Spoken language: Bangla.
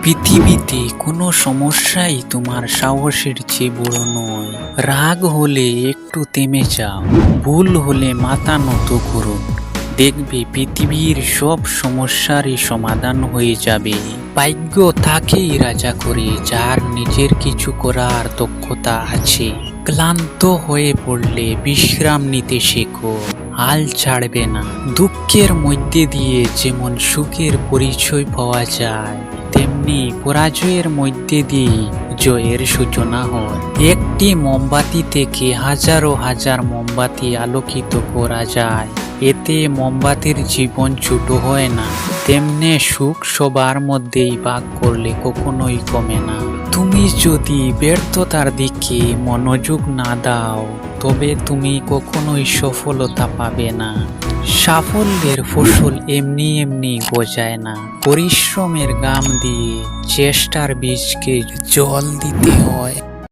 পৃথিবীতে কোনো সমস্যাই তোমার সাহসের চেয়ে বড় নয়। রাগ হলে একটু থেমে যাও, ভুল হলে মাথা নত করো, দেখবে পৃথিবীর সব সমস্যারই সমাধান হয়ে যাবে। ভাগ্য তাকেই রাজা করে যার নিজের কিছু করার দক্ষতা আছে। ক্লান্ত হয়ে পড়লে বিশ্রাম নিতে শেখো, হাল ছাড়বে না। দুঃখের মধ্যে দিয়ে যেমন সুখের পরিচয় পাওয়া যায়, তেমনি পরাজয়ের মধ্যে দিয়ে জয়ের সূচনা হয়। একটি মোমবাতি থেকে হাজারো হাজার মোমবাতি আলোকিত করা যায়। এতে মোমবাতির জীবন ছোট হয় না। তেমনি সুখ সবার মধ্যেই ভাগ করলে কখনোই কমে না। তুমি যদি ব্যর্থতার দিকে মনোযোগ না দাও, তবে তুমি কখনোই সফলতা পাবে না। সাফল্যের ফসল এমনি এমনি গজায় না, পরিশ্রমের ঘাম দিয়ে চেষ্টার বীজকে জল দিতে হয়।